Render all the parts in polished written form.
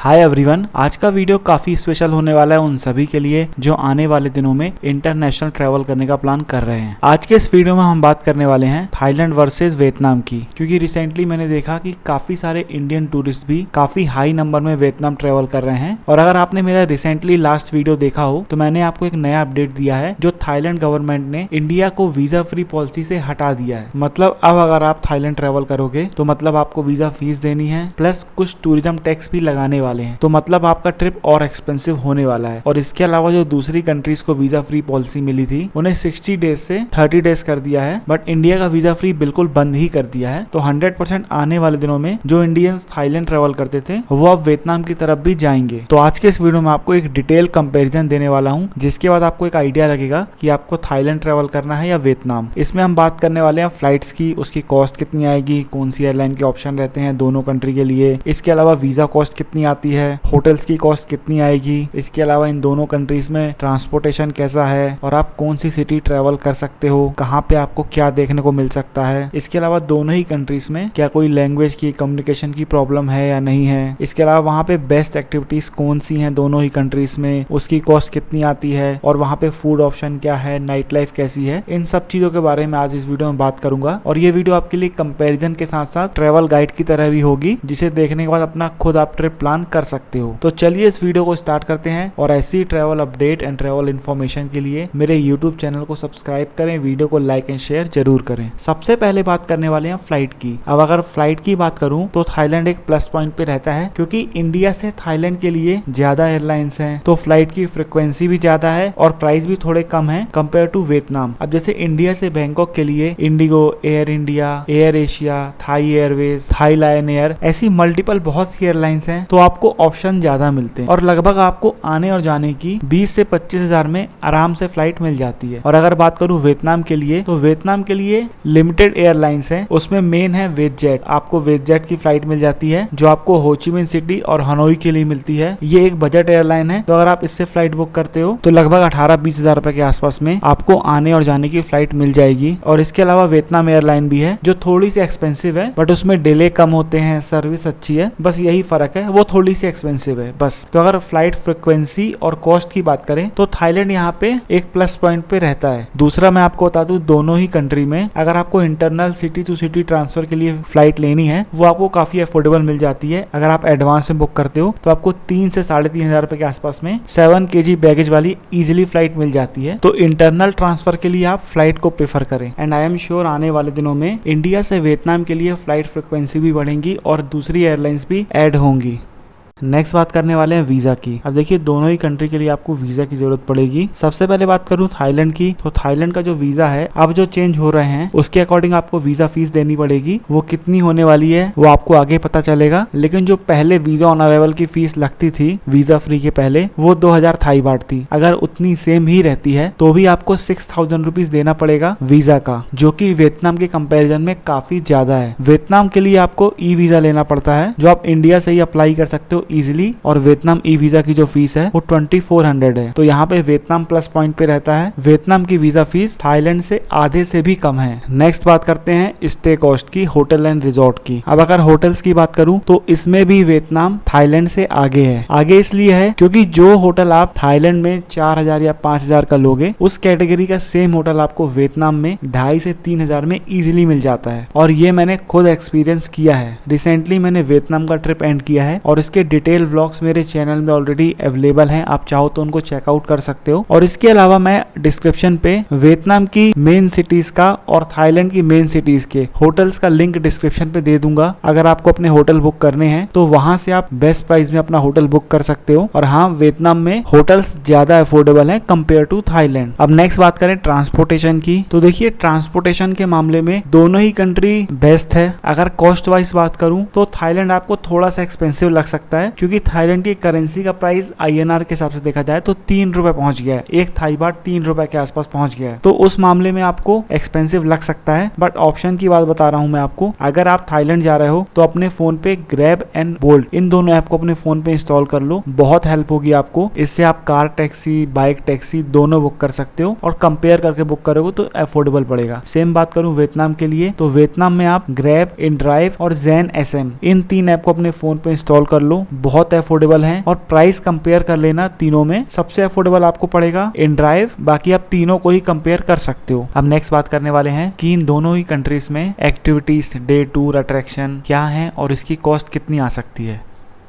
Hi everyone, आज का video काफी स्पेशल होने वाला है उन सभी के लिए जो आने वाले दिनों में इंटरनेशनल ट्रैवल करने का प्लान कर रहे हैं। आज के इस वीडियो में हम बात करने वाले हैं थाईलैंड वर्सेस वियतनाम की, क्योंकि रिसेंटली मैंने देखा कि काफी सारे इंडियन टूरिस्ट भी काफी हाई नंबर में वियतनाम ट्रैवल कर रहे हैं। और अगर आपने मेरा रिसेंटली लास्ट वीडियो देखा हो तो मैंने आपको एक नया अपडेट दिया है जो थाईलैंड गवर्नमेंट ने इंडिया को वीजा फ्री पॉलिसी से हटा दिया है। मतलब अब अगर आप थाईलैंड ट्रैवल करोगे तो मतलब आपको वीजा फीस देनी है, प्लस कुछ टूरिज्म टैक्स भी लगाने वाले हैं। तो मतलब आपका ट्रिप और एक्सपेंसिव होने वाला है। और इसके अलावा जो दूसरी कंट्रीज को वीजा फ्री पॉलिसी मिली थी उन्हें 60 डेज से 30 डेज कर दिया है, बट इंडिया का वीजा फ्री बिल्कुल बंद ही कर दिया है। तो 100% आने वाले दिनों में जो इंडियंस थाईलैंड ट्रैवल करते थे वो अब वियतनाम की तरफ भी जाएंगे। तो आज के इस वीडियो में आपको एक डिटेल कंपेरिजन देने वाला हूँ, जिसके बाद आपको एक आइडिया लगेगा कि आपको थाईलैंड ट्रैवल करना है या वियतनाम। इसमें हम बात करने वाले हैं फ्लाइट्स की, उसकी कॉस्ट कितनी आएगी, कौन सी एयरलाइन के ऑप्शन रहते हैं दोनों कंट्री के लिए, इसके अलावा वीजा कॉस्ट कितनी आती है, होटल्स की कॉस्ट कितनी आएगी, इसके अलावा इन दोनों कंट्रीज में ट्रांसपोर्टेशन कैसा है और आप कौन सी सिटी ट्रैवल कर सकते हो, कहाँ पे आपको क्या देखने को मिल सकता है। इसके अलावा दोनों ही कंट्रीज में क्या कोई लैंग्वेज की कम्युनिकेशन की प्रॉब्लम है या नहीं है। इसके अलावा वहाँ पे बेस्ट एक्टिविटीज कौन सी हैं दोनों ही कंट्रीज में, उसकी कॉस्ट कितनी आती है और वहाँ पे फूड ऑप्शन क्या है, नाइट लाइफ कैसी है। इन सब चीजों के बारे में आज इस वीडियो में बात करूंगा। और ये वीडियो आपके लिए कंपैरिजन के साथ साथ ट्रैवल गाइड की तरह भी होगी, जिसे देखने के बाद अपना खुद आप ट्रिप प्लान कर सकते हो। तो चलिए इस वीडियो को स्टार्ट करते हैं। और ऐसी travel update and travel information के लिए मेरे यूट्यूब चैनल को सब्सक्राइब करें, वीडियो को लाइक एंड शेयर जरूर करें। सबसे पहले बात करने वाले हैं फ्लाइट की। अब अगर फ्लाइट की बात करूं तो थाईलैंड एक प्लस पॉइंट पे रहता है, क्योंकि इंडिया से थाईलैंड के लिए ज्यादा एयरलाइंस हैं, तो फ्लाइट की फ्रिक्वेंसी भी ज्यादा है और प्राइस भी थोड़े कम है कंपेयर टू वियतनाम। अब जैसे इंडिया से बैंकॉक के लिए IndiGo, Air India, Air Asia, Thai Airways, Thai Lion Air, ऐसी मल्टीपल बहुत सी एयरलाइंस हैं, तो आपको ऑप्शन ज्यादा मिलते हैं और लगभग आपको आने और जाने की 20 से 25 हजार में आराम से फ्लाइट मिल जाती है। और अगर बात करूं वियतनाम के लिए तो वियतनाम के लिए लिमिटेड एयरलाइंस है, उसमें मेन है वेटजेट। आपको वेटजेट की फ्लाइट मिल जाती है जो आपको होचिमिन सिटी और हनोई के लिए मिलती है। ये एक बजट एयरलाइन है, तो अगर आप इससे फ्लाइट बुक करते हो तो लगभग 18-20 हजार रुपए के आसपास में आपको आने और जाने की फ्लाइट मिल जाएगी। और इसके अलावा वियतनाम एयरलाइन भी है जो थोड़ी सी एक्सपेंसिव है, बट उसमें डिले कम होते हैं, सर्विस अच्छी है, बस यही फर्क है, वो थोड़ी सी एक्सपेंसिव है बस। तो अगर फ्लाइट फ्रिक्वेंसी और कॉस्ट की बात करें तो थाईलैंड यहाँ पे एक प्लस पॉइंट पे रहता है। दूसरा मैं आपको बता दूं, दोनों ही कंट्री में अगर आपको internal city to city transfer के लिए फ्लाइट लेनी है वो आपको काफी अफोर्डेबल मिल जाती है। अगर आप एडवांस में बुक करते हो तो आपको 3 से 3.5 हजार रुपए के आसपास में 7 kg बैगेज वाली इजिली फ्लाइट मिल जाती है। तो इंटरनल ट्रांसफर के लिए आप फ्लाइट को प्रेफर करें। एंड आई एम श्योर आने वाले दिनों में इंडिया से वियतनाम के लिए फ्लाइट फ्रिक्वेंसी भी बढ़ेंगी और दूसरी एयरलाइंस भी ऐड होंगी। नेक्स्ट बात करने वाले हैं वीजा की। अब देखिए दोनों ही कंट्री के लिए आपको वीजा की जरूरत पड़ेगी। सबसे पहले बात करूं थाईलैंड की, तो थाईलैंड का जो वीजा है अब जो चेंज हो रहे हैं उसके अकॉर्डिंग आपको वीजा फीस देनी पड़ेगी। वो कितनी होने वाली है वो आपको आगे पता चलेगा, लेकिन जो पहले वीजा ऑन अराइवल की फीस लगती थी वीजा फ्री के पहले वो 2000 थाई बाट थी। अगर उतनी सेम ही रहती है तो भी आपको 6000 रुपीज देना पड़ेगा वीजा का, जो की वियतनाम के कंपेरिजन में काफी ज्यादा है। वियतनाम के लिए आपको ई वीजा लेना पड़ता है जो आप इंडिया से ही अप्लाई कर सकते हो इजिली, और वियतनाम ई वीजा की जो फीस है वो 2400 है। तो यहाँ पे वियतनाम प्लस पॉइंट पे रहता है। वियतनाम की वीजा फीस थाईलैंड से आधे से भी कम है। नेक्स्ट बात करते हैं स्टे कॉस्ट की, होटल एंड रिजॉर्ट की। अब अगर होटल्स की बात करूं तो इसमें भी वियतनाम थाईलैंड से आगे है। आगे इसलिए है क्योंकि जो होटल आप थाईलैंड में 4000 या 5000 का लोगे, उस कैटेगरी का सेम होटल आपको वियतनाम में 2500 से 3000 में इजिली मिल जाता है। और ये मैंने खुद एक्सपीरियंस किया है। रिसेंटली मैंने वियतनाम का ट्रिप एंड किया है और इसके डिटेल व्लॉग्स मेरे चैनल में ऑलरेडी अवेलेबल हैं, आप चाहो तो उनको चेकआउट कर सकते हो। और इसके अलावा मैं डिस्क्रिप्शन पे वियतनाम की मेन सिटीज का और थाईलैंड की मेन सिटीज के होटल्स का लिंक डिस्क्रिप्शन पे दे दूंगा। अगर आपको अपने होटल बुक करने हैं तो वहां से आप बेस्ट प्राइस में अपना होटल बुक कर सकते हो। और हाँ, वियतनाम में होटल्स ज्यादा अफोर्डेबल हैं कंपेयर टू थाईलैंड। अब नेक्स्ट बात करें ट्रांसपोर्टेशन की, तो देखिए ट्रांसपोर्टेशन के मामले में दोनों ही कंट्री बेस्ट है। अगर कॉस्ट वाइज बात करूं तो थाईलैंड आपको थोड़ा सा एक्सपेंसिव लग सकता है, क्योंकि थाईलैंड की करेंसी का प्राइस INR के हिसाब से देखा जाए तो 3 रुपए पहुंच गया है। एक थाई बाट 3 रुपए के आसपास पहुंच गया है, तो उस मामले में आपको एक्सपेंसिव लग सकता है। बट ऑप्शन की बात बता रहा हूं मैं आपको, अगर आप थाईलैंड जा रहे हो तो अपने फोन पे ग्रैब एंड बोल्ट इन दोनों ऐप को अपने फोन पे इंस्टॉल कर लो, बहुत हेल्प होगी आपको। इससे आप कार टैक्सी, बाइक टैक्सी दोनों बुक कर सकते हो और कंपेयर करके बुक करोगे तो अफोर्डेबल पड़ेगा। सेम बात करूं वियतनाम के लिए, तो वियतनाम में आप ग्रैब, इनड्राइव और ज़ेन SM इन 3 ऐप को अपने फोन पे इंस्टॉल कर लो, बहुत अफोर्डेबल हैं और प्राइस कंपेयर कर लेना तीनों में सबसे अफोर्डेबल आपको पड़ेगा इनड्राइव, बाकी आप तीनों को ही कंपेयर कर सकते हो। अब नेक्स्ट बात करने वाले हैं कि इन दोनों ही कंट्रीज में एक्टिविटीज, डे टूर, अट्रैक्शन क्या है और इसकी कॉस्ट कितनी आ सकती है।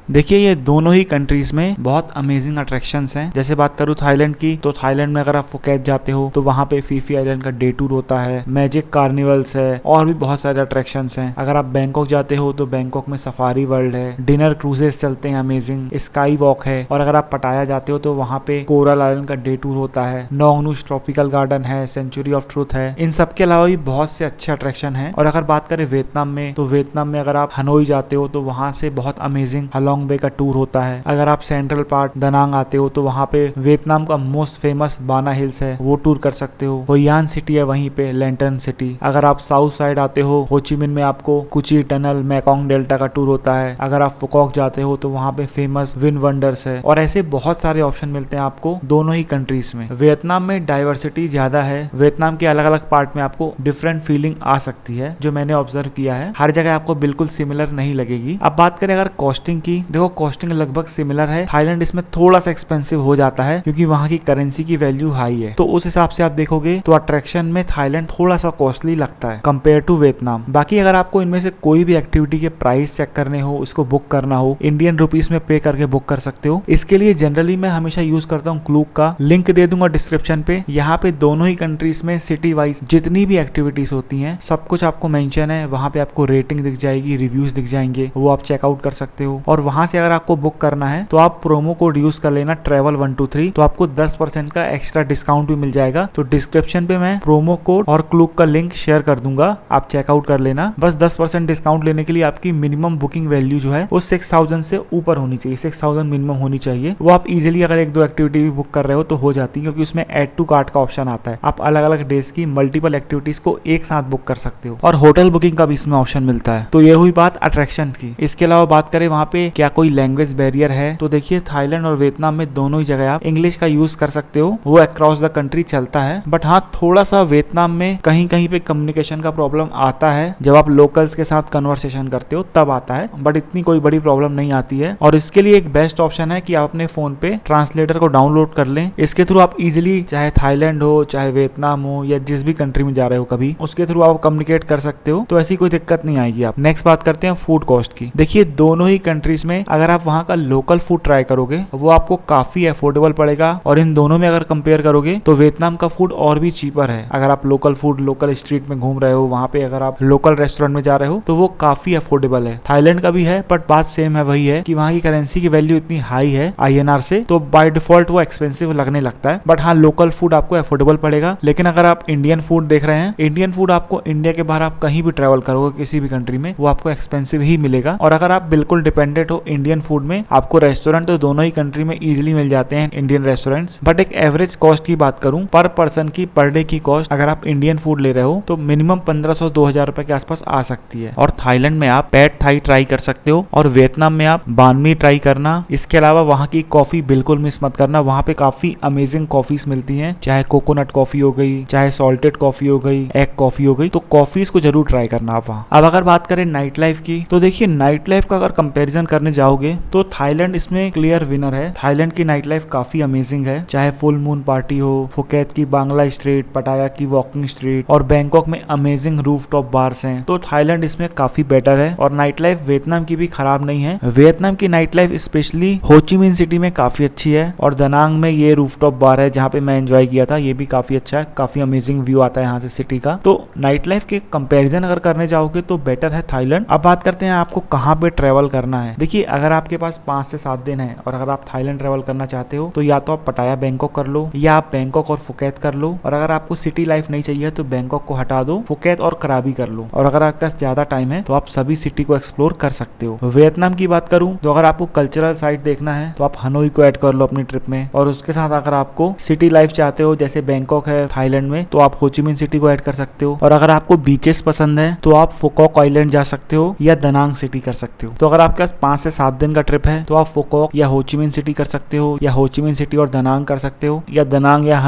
देखिए ये दोनों ही कंट्रीज में बहुत अमेजिंग अट्रैक्शंस हैं। जैसे बात करूँ थाईलैंड की, तो थाईलैंड में अगर आप फुकेत जाते हो तो वहाँ पे फीफी आइलैंड का डे टूर होता है, मैजिक कार्निवल्स है और भी बहुत सारे अट्रैक्शंस हैं। अगर आप बैंकॉक जाते हो तो बैंकॉक में सफारी वर्ल्ड है, डिनर क्रूजेस चलते हैं अमेजिंग, स्काई वॉक है। और अगर आप पटाया जाते हो तो वहाँ पे कोरल आइलैंड का डे टूर होता है, नोंगनूस ट्रॉपिकल गार्डन है, सेंचुरी ऑफ ट्रूथ है। इन सब के अलावा भी बहुत से अच्छे अट्रैक्शन है। और अगर बात करें वियतनाम में, तो वियतनाम में अगर आप हनोई जाते हो तो वहाँ से बहुत अमेजिंग हलोंग बे का टूर होता है। अगर आप सेंट्रल पार्ट दनांग आते हो तो वहाँ पे वियतनाम का मोस्ट फेमस बाना हिल्स है, वो टूर कर सकते हो। होयान सिटी है वहीं पे, लैंटर्न सिटी। अगर आप साउथ साइड आते हो होचिमिन में आपको कुची टनल, मैकोंग डेल्टा का टूर होता है। अगर आप फुकॉक जाते हो तो वहाँ पे फेमस विन वंडर्स है। और ऐसे बहुत सारे ऑप्शन मिलते हैं आपको दोनों ही कंट्रीज में। वियतनाम में डाइवर्सिटी ज्यादा है, वियतनाम के अलग अलग पार्ट में आपको डिफरेंट फीलिंग आ सकती है, जो मैंने ऑब्जर्व किया है। हर जगह आपको बिल्कुल सिमिलर नहीं लगेगी। अब बात करें अगर कॉस्टिंग की, देखो कॉस्टिंग लगभग सिमिलर है। थाईलैंड इसमें थोड़ा सा एक्सपेंसिव हो जाता है क्योंकि वहाँ की करेंसी की वैल्यू हाई है, तो उस हिसाब से आप देखोगे तो अट्रैक्शन में थाईलैंड थोड़ा सा कॉस्टली लगता है कंपेयर टू वियतनाम। बाकी अगर आपको इनमें से कोई भी एक्टिविटी के प्राइस चेक करने हो, उसको बुक करना हो, इंडियन रुपीस में पे करके बुक कर सकते हो। इसके लिए जनरली मैं हमेशा यूज करता हूँ क्लूक का, लिंक दे दूंगा डिस्क्रिप्शन पे। यहाँ पे दोनों ही कंट्रीज में सिटी वाइज जितनी भी एक्टिविटीज होती हैं सब कुछ आपको मेंशन है। वहाँ पे आपको रेटिंग दिख जाएगी, रिव्यूज दिख जाएंगे, वो आप चेकआउट कर सकते हो। और वहां से अगर आपको बुक करना है तो आप प्रोमो कोड यूज कर लेना travel123, तो आपको 10% का एक्स्ट्रा डिस्काउंट भी मिल जाएगा। तो डिस्क्रिप्शन पे मैं प्रोमो कोड और क्लूक का लिंक शेयर कर दूंगा, आप चेकआउट कर लेना। बस 10% डिस्काउंट लेने के लिए आपकी मिनिमम बुकिंग वैल्यू जो है वो 6000 से ऊपर होनी चाहिए, 6000 मिनिमम होनी चाहिए। वो आप इजिली अगर एक दो एक्टिविटी भी बुक कर रहे हो तो हो जाती है, क्योंकि उसमें एड टू कार्ट का ऑप्शन आता है। आप अलग अलग डेज की मल्टीपल एक्टिविटीज को एक साथ बुक कर सकते हो और होटल बुकिंग का भी इसमें ऑप्शन मिलता है। तो ये हुई बात अट्रैक्शन की। इसके अलावा बात करें वहाँ पे क्या कोई लैंग्वेज बैरियर है, तो देखिए थाईलैंड और वियतनाम में दोनों ही जगह आप इंग्लिश का यूज कर सकते हो, वो अक्रॉस द कंट्री चलता है। बट हाँ, थोड़ा सा वियतनाम में कहीं कहीं पे कम्युनिकेशन का प्रॉब्लम आता है, जब आप लोकल्स के साथ कन्वर्सेशन करते हो तब आता है, बट इतनी कोई बड़ी प्रॉब्लम नहीं आती है। और इसके लिए एक बेस्ट ऑप्शन है कि आप अपने फोन पे ट्रांसलेटर को डाउनलोड कर लें। इसके थ्रू आप इजिली, चाहे थाईलैंड हो, चाहे वियतनाम हो, या जिस भी कंट्री में जा रहे हो कभी, उसके थ्रू आप कम्युनिकेट कर सकते हो, तो ऐसी कोई दिक्कत नहीं आएगी। आप नेक्स्ट बात करते हैं फूड कॉस्ट की। देखिए दोनों ही कंट्रीज में अगर आप वहाँ का लोकल फूड ट्राई करोगे वो आपको काफी अफोर्डेबल पड़ेगा। और इन दोनों में अगर कंपेयर करोगे तो वियतनाम का फूड और भी चीपर है। अगर आप लोकल फूड, लोकल स्ट्रीट में घूम रहे हो, वहाँ पे अगर आप लोकल रेस्टोरेंट में जा रहे हो तो वो काफी अफोर्डेबल है। थाईलैंड का भी है, बट बात सेम है, वही है कि वहाँ की करेंसी की वैल्यू इतनी हाई है INR से, तो बाय डिफॉल्ट वो एक्सपेंसिव लगने लगता है। बट हाँ, लोकल फूड आपको अफोर्डेबल पड़ेगा। लेकिन अगर आप इंडियन फूड देख रहे हैं, इंडियन फूड आपको इंडिया के बाहर आप कहीं भी ट्रेवल करोगे किसी भी कंट्री में, वो आपको एक्सपेंसिव ही मिलेगा। और अगर आप बिल्कुल डिपेंडेंट हो इंडियन फूड में, आपको रेस्टोरेंट तो दोनों ही कंट्री में इजिली मिल जाते हैं, इंडियन रेस्टोरेंट्स। बट एक एवरेज कॉस्ट की बात करूं, पर पर्सन की पर डे की कॉस्ट अगर आप इंडियन फूड ले रहे हो तो मिनिमम 1500-2000 रुपए के आसपास आ सकती है। और थाईलैंड में आप पैड थाई ट्राई कर सकते हो और वियतनाम में आप बान मी ट्राई करना। इसके अलावा वहाँ की कॉफी बिल्कुल मिस मत करना, वहाँ पे काफी अमेजिंग कॉफीज मिलती हैं, चाहे कोकोनट कॉफी हो गई, चाहे सॉल्टेड कॉफी हो गई, एग कॉफी हो गई, तो कॉफीज को जरूर ट्राई करना आप वहाँ। अब अगर बात करें नाइट लाइफ की, तो देखिए नाइट लाइफ का अगर कंपैरिजन करने जाओगे तो थाईलैंड इसमें क्लियर विनर है। थाईलैंड की नाइट लाइफ काफी अमेजिंग है, चाहे फुल मून पार्टी हो, फुकेत की बांग्ला स्ट्रीट, पटाया की वॉकिंग स्ट्रीट और बैंकॉक में अमेजिंग रूफटॉप बार्स हैं, तो थाईलैंड इसमें काफी बेटर है। और नाइट लाइफ वियतनाम की भी खराब नहीं है। वियतनाम की night life specially Ho Chi Minh city में काफी अच्छी है, और दनांग में ये रूफटॉप बार है जहाँ पे मैं एंजॉय किया था, ये भी काफी अच्छा है, काफी अमेजिंग व्यू आता है यहाँ से सिटी का। तो नाइट लाइफ के कंपैरिजन अगर करने जाओगे तो बेटर है थाईलैंड। अब बात करते हैं आपको कहाँ पे ट्रेवल करना है। देखिए अगर आपके पास 5 से 7 दिन है और अगर आप थाईलैंड ट्रेवल करना चाहते हो तो या तो आप पटाया बैंकॉक कर लो, या आप बैंकॉक और फुकेत कर लो। और अगर आपको सिटी लाइफ नहीं चाहिए तो बैंकॉक को हटा दो, फुकेत और कराबी कर लो। और अगर आपके पास ज्यादा टाइम है तो आप सभी सिटी को एक्सप्लोर कर सकते हो। वियतनाम की बात करूं तो अगर आपको कल्चरल साइट देखना है तो आप हनोई को ऐड कर लो अपनी ट्रिप में, और उसके साथ अगर आपको सिटी लाइफ चाहते हो जैसे बैंकॉक है थाईलैंड में, तो आप होचिमिन सिटी को ऐड कर सकते हो। और अगर आपको बीचेस पसंद है तो आप फुकॉक आइलैंड जा सकते हो या दनांग सिटी कर सकते हो। तो अगर आपके पास 5 से 7 दिन का ट्रिप है तो आप फुकोक या होचिमिन सिटी कर सकते हो, या होचिमिन सिटी और दनांग कर सकते हो, या दनांग या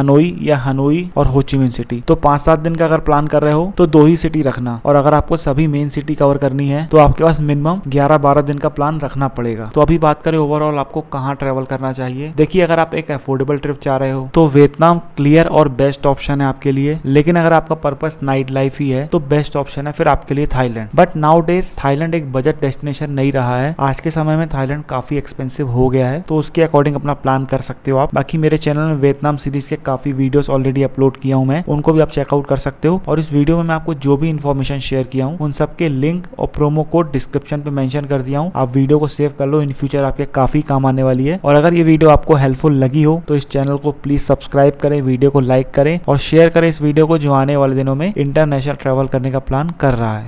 हनोई और होचिमिन सिटी। तो 5-7 दिन का अगर प्लान कर रहे हो तो 2 ही सिटी रखना, और अगर आपको सभी मेन सिटी कवर करनी है तो आपके पास मिनिमम 11-12 दिन का प्लान रखना पड़ेगा। तो अभी बात करें ओवरऑल आपको कहाँ ट्रेवल करना चाहिए। देखिए, अगर आप एक अफोर्डेबल ट्रिप चाह रहे हो तो वियतनाम क्लियर और बेस्ट ऑप्शन है आपके लिए, लेकिन अगर आपका पर्पस नाइट लाइफ ही है तो बेस्ट ऑप्शन है फिर आपके लिए Thailand. But now days Thailand एक बजट डेस्टिनेशन नहीं रहा है, आज के समय में थाईलैंड काफी एक्सपेंसिव हो गया है, तो उसके अकॉर्डिंग अपना प्लान कर सकते हो आप। बाकी मेरे चैनल में वियतनाम सीरीज के काफी वीडियोस ऑलरेडी अपलोड किया हूं मैं, उनको भी आप चेकआउट कर सकते हो। और इस वीडियो में मैं आपको जो भी इन्फॉर्मेशन शेयर किया हूं उन सबके लिंक और प्रोमो कोड डिस्क्रिप्शन पे मेंशन कर दिया हूं। आप वीडियो को सेव कर लो, इन फ्यूचर आपके काफी काम आने वाली है। और अगर ये वीडियो आपको हेल्पफुल लगी हो तो इस चैनल को प्लीज सब्सक्राइब करें, वीडियो को लाइक करें और शेयर करें इस वीडियो को, जो आने वाले दिनों में इंटरनेशनल ट्रैवल करने का प्लान कर रहा है।